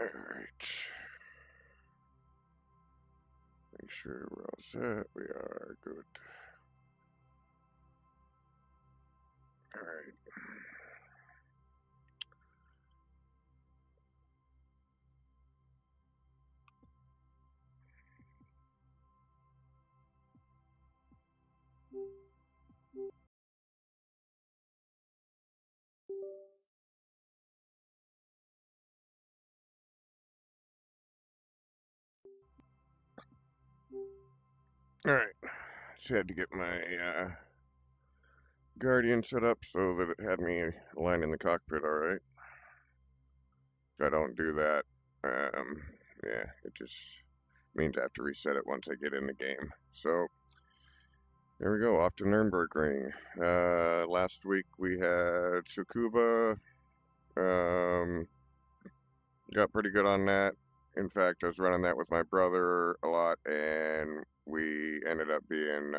Alright. Make sure we're all set. We are good. Alright. Alright. Just had to get my Guardian set up so that it had me aligned in the cockpit alright. If I don't do that, yeah, it just means I have to reset it once I get in the game. So, there we go, off to Nürburgring. Last week we had Tsukuba. Got pretty good on that. In fact, I was running that with my brother a lot, and we ended up being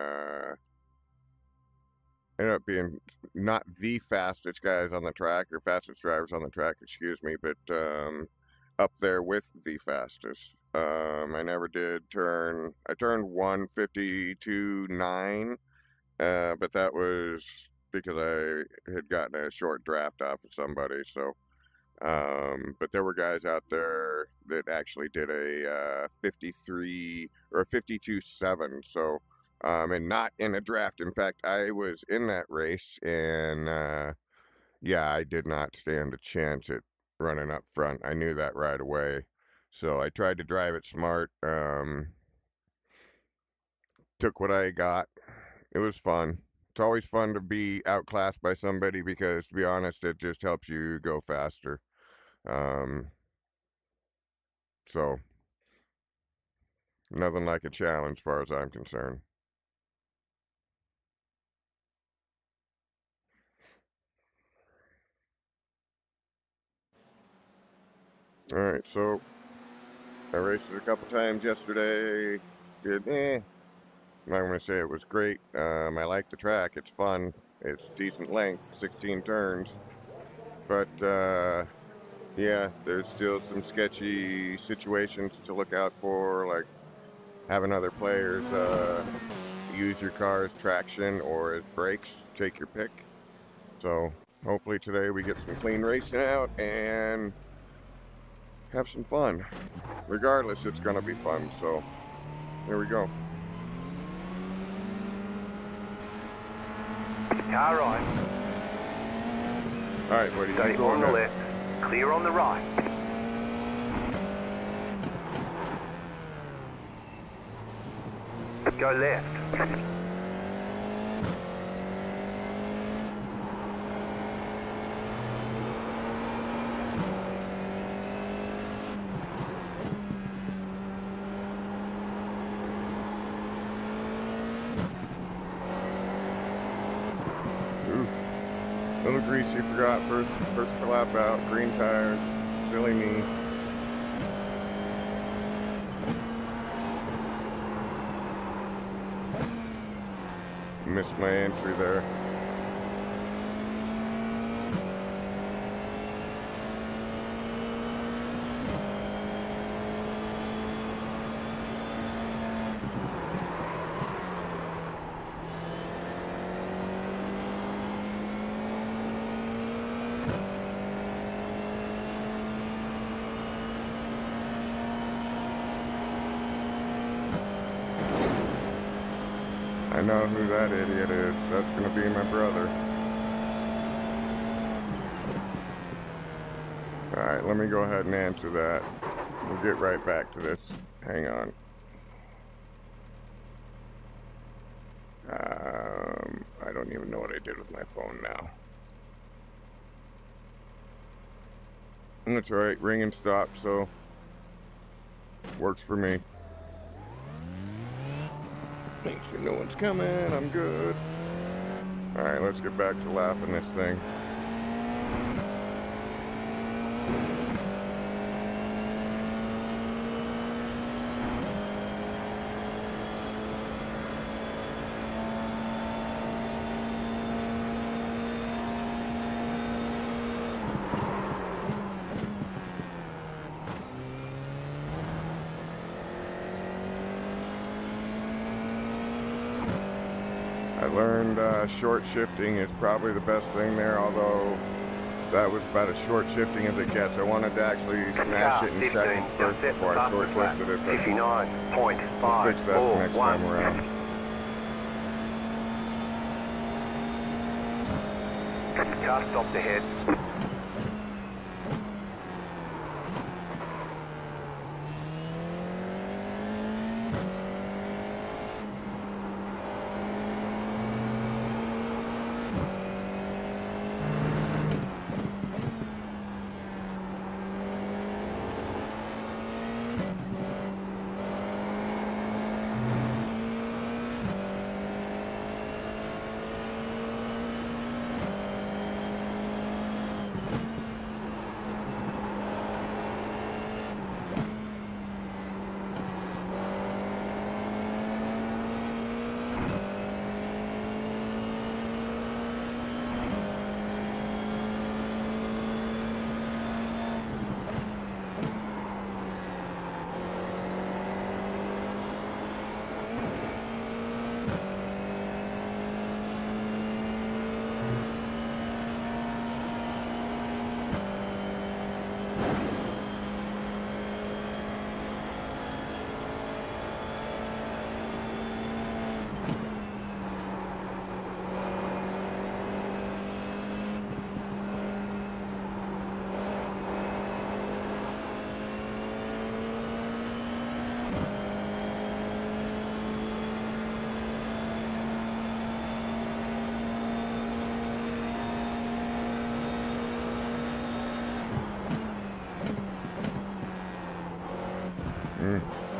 not the fastest guys on the track, or fastest drivers on the track, excuse me, but up there with the fastest. I never did I turned 1:52.9, but that was because I had gotten a short draft off of somebody, so, but there were guys out there that actually did a 53 or a 52.7, so, and not in a draft. In fact, I was in that race, and yeah, I did not stand a chance at running up front. I knew that right away. So I tried to drive it smart. Took what I got. It was fun. It's always fun to be outclassed by somebody because, to be honest, it just helps you go faster. So, nothing like a challenge as far as I'm concerned. Alright, so I raced it a couple times yesterday. I'm not going to say it was great. I like the track. It's fun. It's decent length, 16 turns. But, yeah, there's still some sketchy situations to look out for, like having other players use your car as traction or as brakes. Take your pick. So, hopefully today we get some clean racing out and have some fun. Regardless, it's going to be fun. So, here we go. Car right. Alright, buddy, Stay you go on the left, clear on the right. Go left. Little greasy, forgot first lap out, green tires, silly me. Missed my entry there. I know who that idiot is. That's gonna be my brother. Alright, let me go ahead and answer that. We'll get right back to this. Hang on. I don't even know what I did with my phone now. That's alright, ring and stop, so works for me. Make sure no one's coming, I'm good. Alright, let's get back to lapping this thing. learned short shifting is probably the best thing there, although that was about as short shifting as it gets. I wanted to actually smash Car it in 15, second just first set the before I short fastest lap. shifted it, but 59.541. we'll fix that the next time around. Car stopped ahead.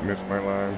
Missed my line.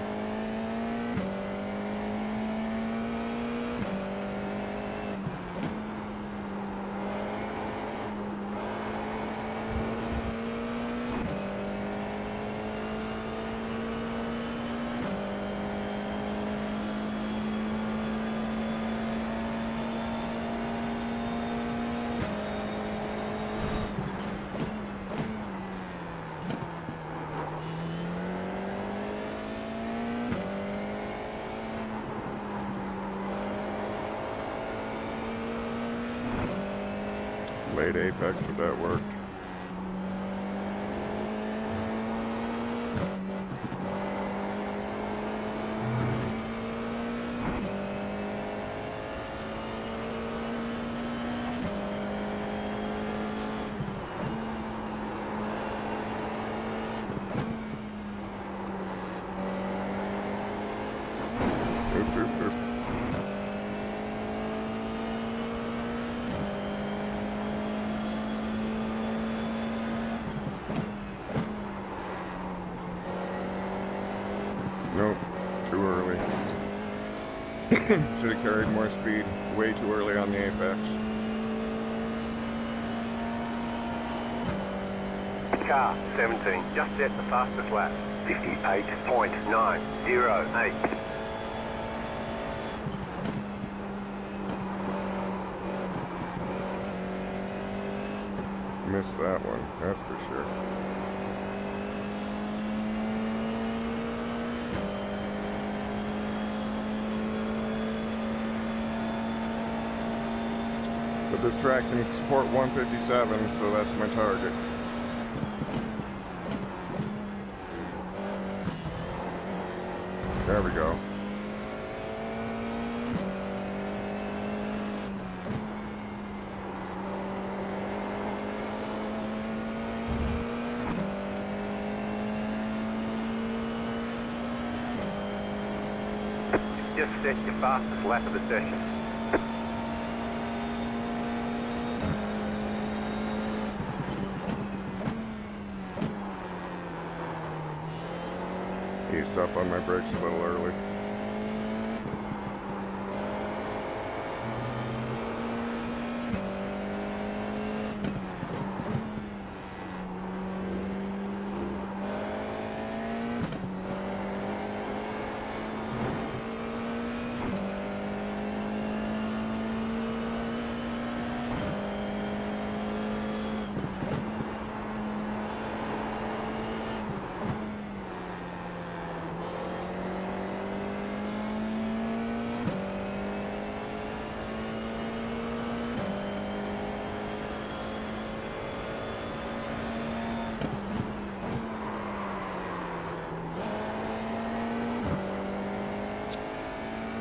Late apex, but that worked. Oops. Nope, too early. Should have carried more speed way too early on the apex. Car 17, just set the fastest lap. 58.908. Missed that one, that's for sure. But this track can support 157, so that's my target. There we go. Just set your fastest lap of the session. Eased up on my brakes a little early.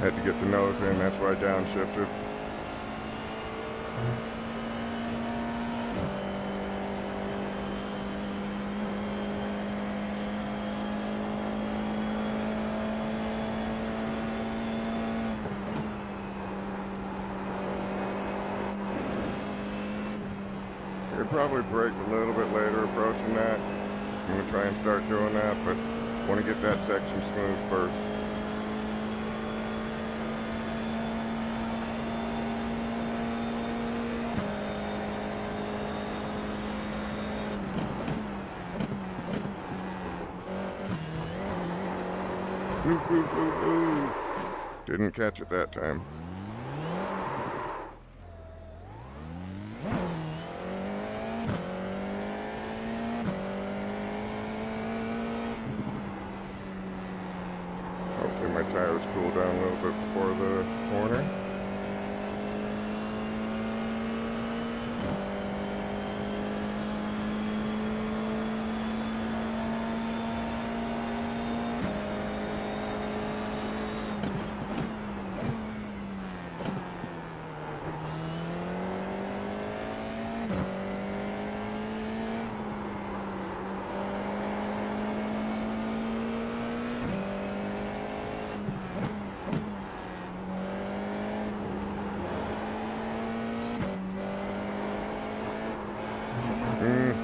Had to get the nose in, that's why I downshifted. I'd probably brake a little bit later approaching that. I'm going to try and start doing that, but I want to get that section smooth first. Didn't catch it that time. Hopefully my tires cool down a little bit before the corner.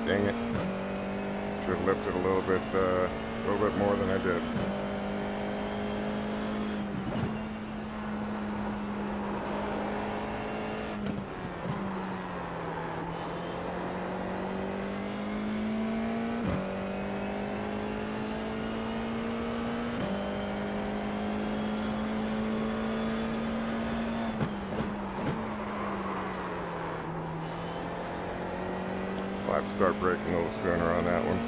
Dang it. Should have lifted a little bit more than I did. I'll have to start braking a little sooner on that one.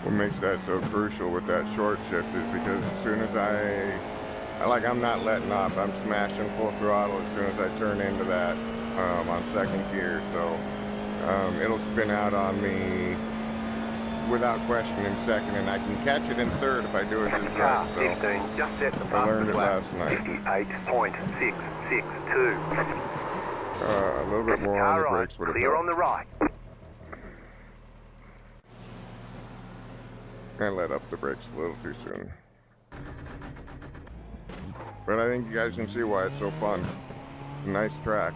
What makes that so crucial with that short shift is because as soon as I'm not letting off, I'm smashing full throttle as soon as I turn into that on second gear, so it'll spin out on me without question in second, and I can catch it in third if I do it just right. So 15, just set the I learned fastest it lap. last night. 58.662. A little bit more on the Car brakes would right, have clear helped. on the right. I let up the brakes a little too soon. But I think you guys can see why it's so fun. It's a nice track.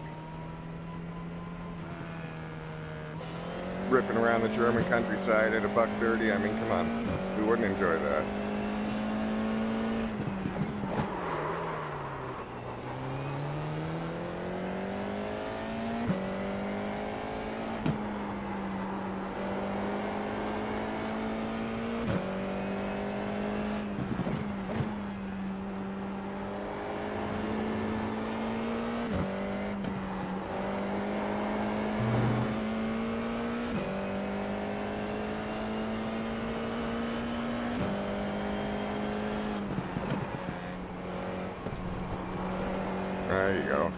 Ripping around the German countryside at $130, I mean, come on. Who wouldn't enjoy that? There you go.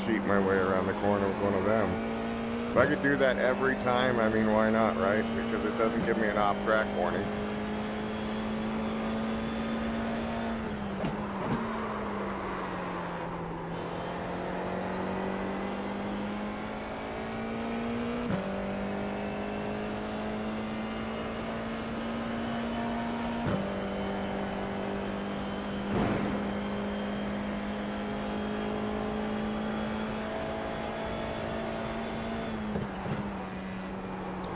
Cheat my way around the corner with one of them. If I could do that every time, I mean, why not, right? Because it doesn't give me an off-track warning.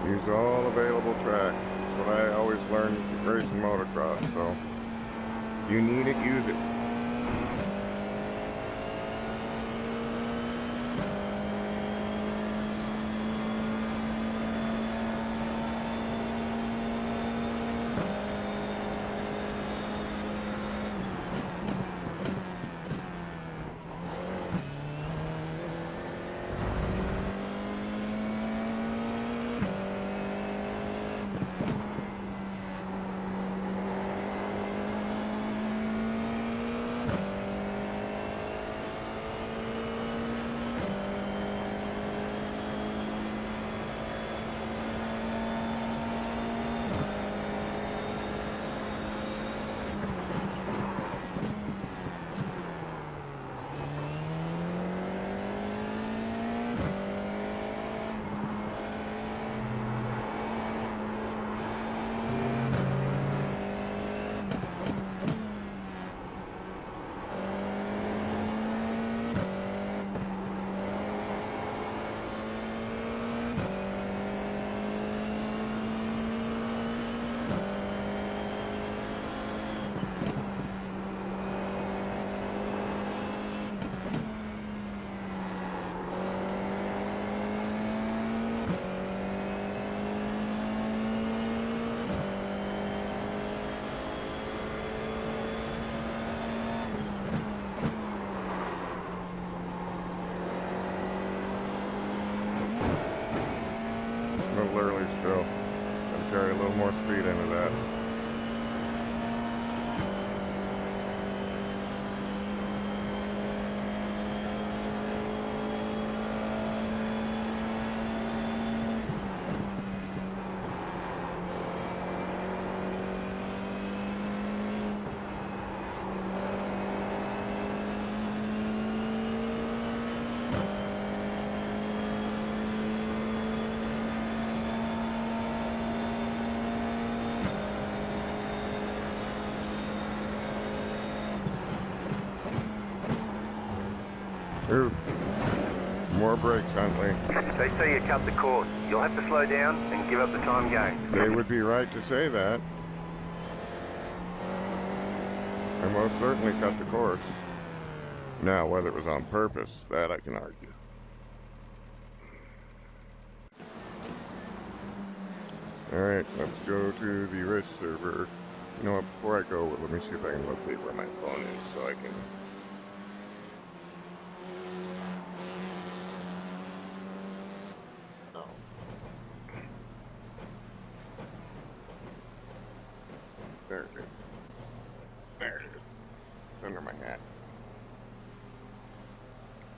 Use all available track. That's what I always learned racing motocross, so you need it, use it. Literally still. Gotta carry a little more speed into that. Oof. More brakes, Huntley. They say you cut the course. You'll have to slow down and give up the time gain. They would be right to say that. I most certainly cut the course. Now, whether it was on purpose, that I can argue. Alright, let's go to the race server. You know what, before I go, let me see if I can locate where my phone is so I can... There it is. There it is. It's under my hat.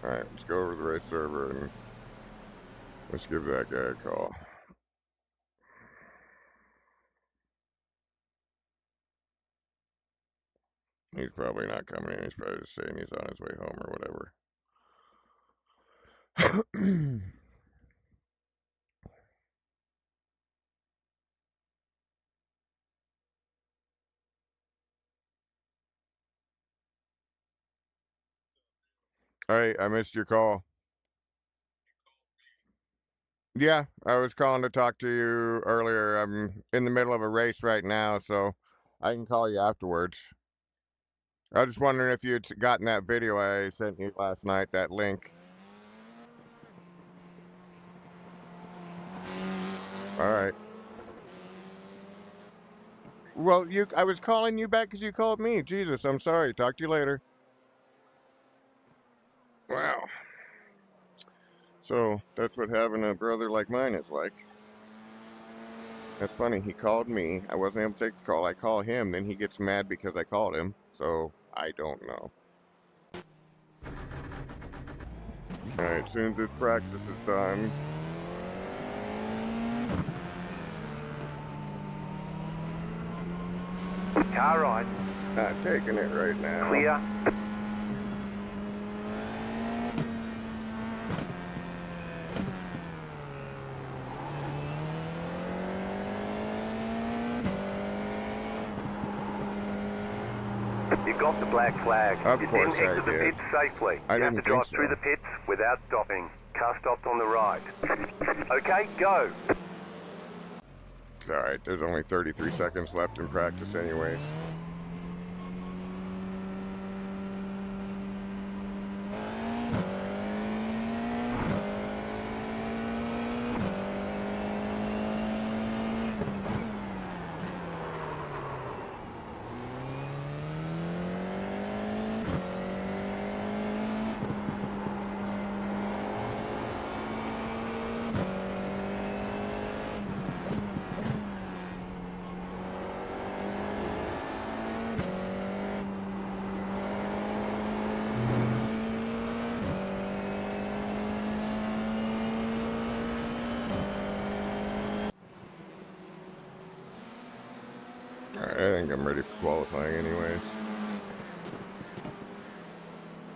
Alright, let's go over to the race server and let's give that guy a call. He's probably not coming in. He's probably just saying he's on his way home or whatever. Alright, I missed your call. Yeah, I was calling to talk to you earlier. I'm in the middle of a race right now, so I can call you afterwards. I was just wondering if you'd gotten that video I sent you last night, that link. Alright. Well, I was calling you back because you called me. Jesus, I'm sorry. Talk to you later. Wow. So, that's what having a brother like mine is like. That's funny. He called me. I wasn't able to take the call. I call him, then he gets mad because I called him. So, I don't know. Alright, as soon as this practice is done... Car ride. Not taking it right now. Clear. You got the black flag. Of you course didn't I exit the did. pits safely. I you have didn't to think drive so. through the pits without stopping. Car stopped on the right. Okay, go. It's alright, there's only 33 seconds left in practice anyways. Alright, I think I'm ready for qualifying anyways.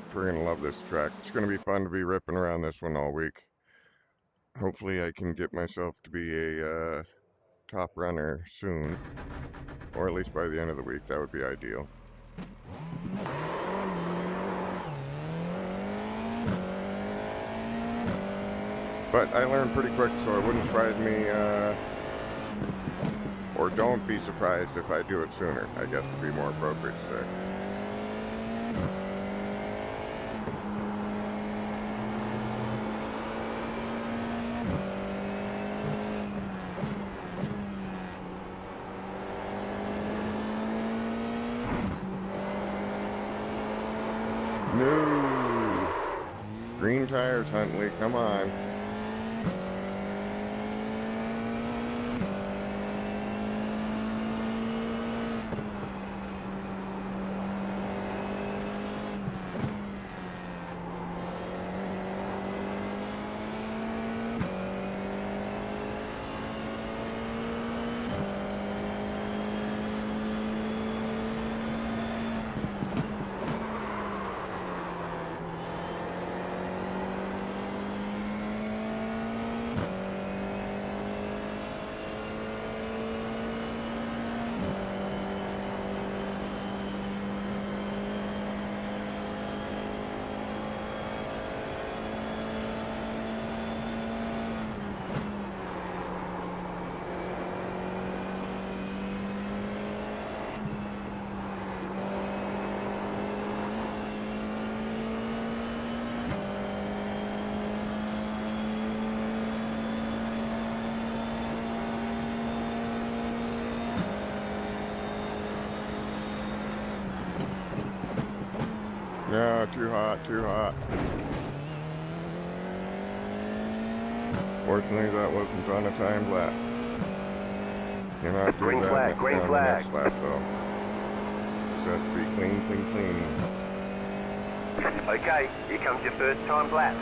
Freaking love this track. It's going to be fun to be ripping around this one all week. Hopefully I can get myself to be a top runner soon. Or at least by the end of the week. That would be ideal. But I learned pretty quick, so it wouldn't surprise me, or don't be surprised if I do it sooner, I guess would be more appropriate to say. No! Green tires, Huntley, come on. No, too hot, too hot. Fortunately, that wasn't on a timed lap. Cannot do Green that flag, green on the flag. next lap, though. This has to be clean, clean, clean. Okay, here comes your first time lap.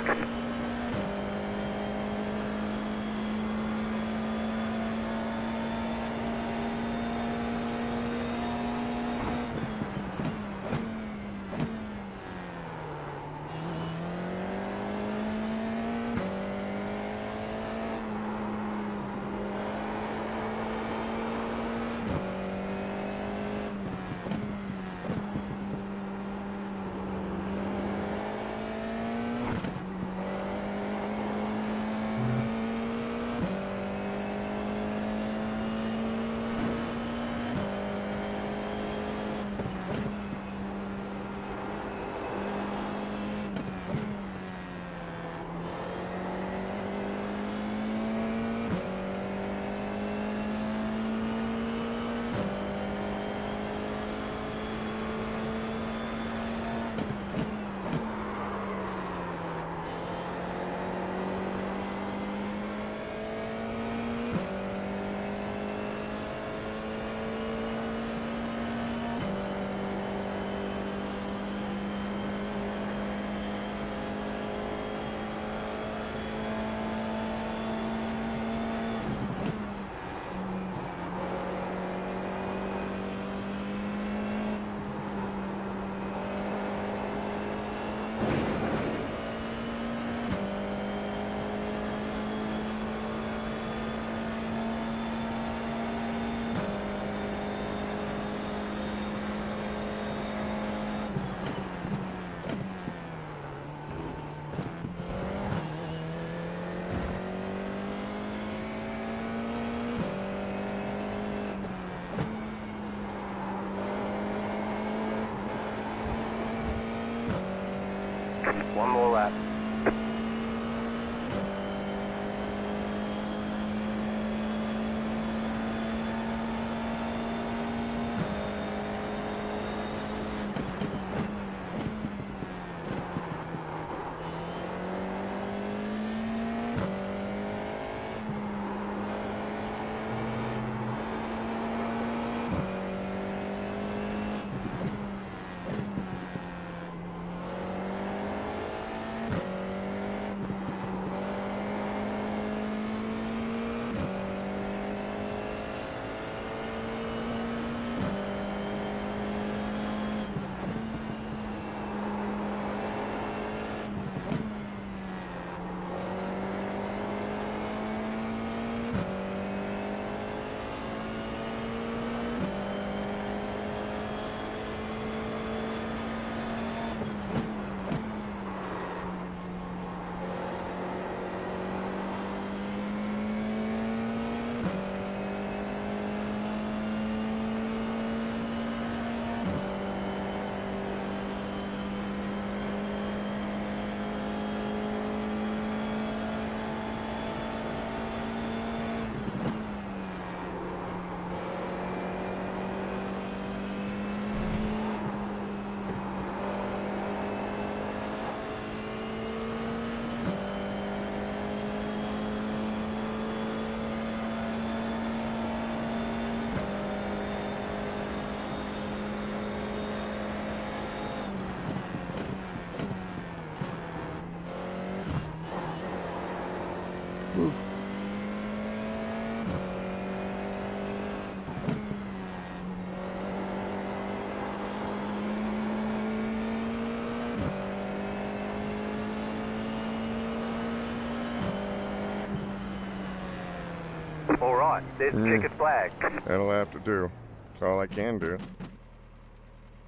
All right, there's the checkered flag. That'll have to do. That's all I can do.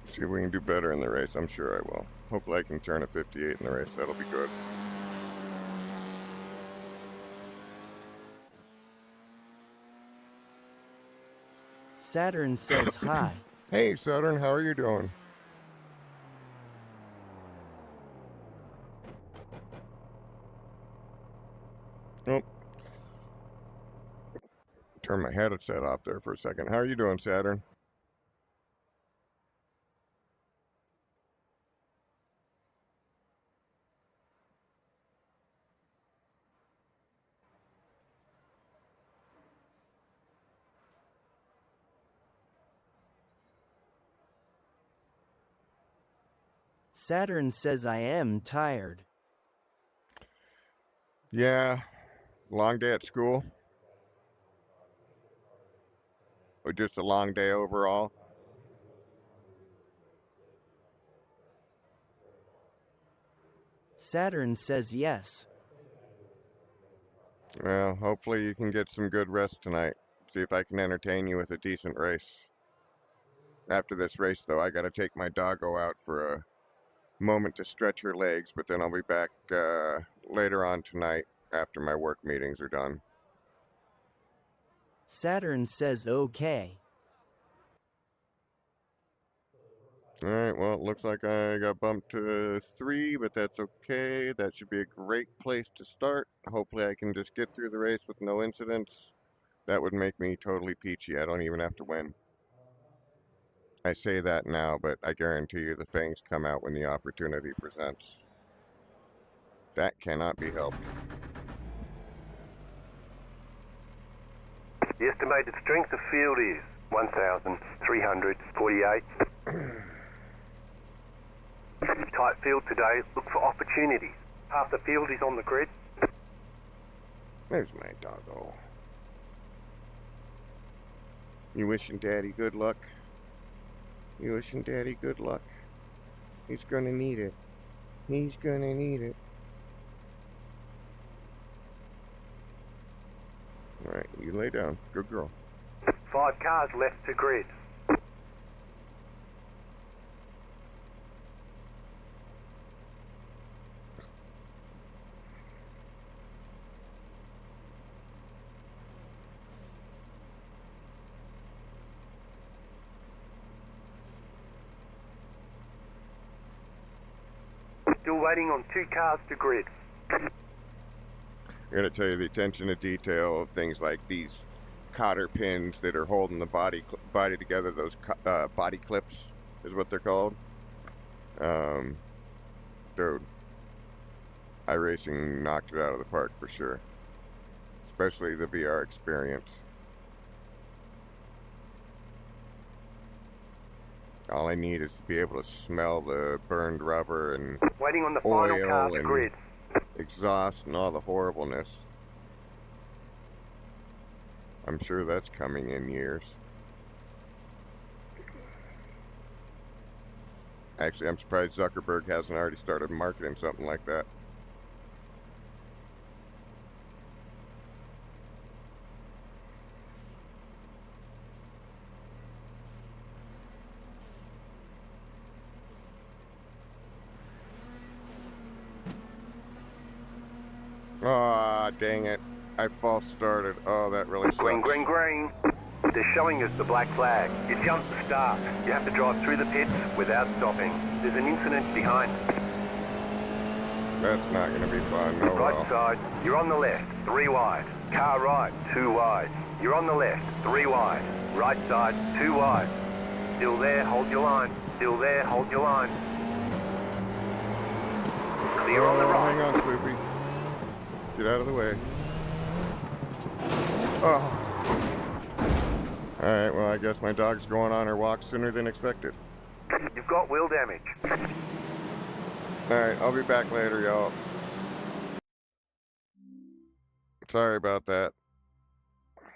See if we can do better in the race. I'm sure I will. Hopefully I can turn a 58 in the race. That'll be good. Saturn says hi. Hey, Saturn, how are you doing? Oh. Turn my headset off there for a second. How are you doing, Saturn? Saturn says I am tired. Yeah. Long day at school? Or just a long day overall? Saturn says yes. Well, hopefully you can get some good rest tonight. See if I can entertain you with a decent race. After this race, though, I gotta take my doggo out for a moment to stretch her legs, but then I'll be back later on tonight after my work meetings are done. Saturn says okay. Alright, well, it looks like I got bumped to 3, but that's okay. That should be a great place to start. Hopefully I can just get through the race with no incidents. That would make me totally peachy. I don't even have to win. I say that now, but I guarantee you the fangs come out when the opportunity presents. That cannot be helped. The estimated strength of field is 1,348. Tight field today. Look for opportunities. Half the field is on the grid. There's my doggo. You wishing Daddy good luck? You wishing Daddy good luck? He's gonna need it. He's gonna need it. Alright, you lay down. Good girl. 5 cars left to grid. Still waiting on 2 cars to grid. I gotta tell you, the attention to detail of things like these cotter pins that are holding the body together, those body clips is what they're called. Dude, iRacing knocked it out of the park for sure. Especially the VR experience. All I need is to be able to smell the burned rubber and Waiting on the final car oil to and grid. exhaust and all the horribleness. I'm sure that's coming in years. Actually, I'm surprised Zuckerberg hasn't already started marketing something like that. Aw, dang it. I false started. Oh, that really sucks. Green, green, green. They're showing us the black flag. You jumped the start. You have to drive through the pits without stopping. There's an incident behind. That's not going to be fun. Oh, Right well. side, you're on the left, 3 wide. Car right, 2 wide. You're on the left, 3 wide. Right side, 2 wide. Still there, hold your line. Still there, hold your line. Clear on the Oh, right. hang on, Sloopy. Get out of the way. Oh. Alright, well, I guess my dog's going on her walk sooner than expected. You've got wheel damage. Alright, I'll be back later, y'all. Sorry about that.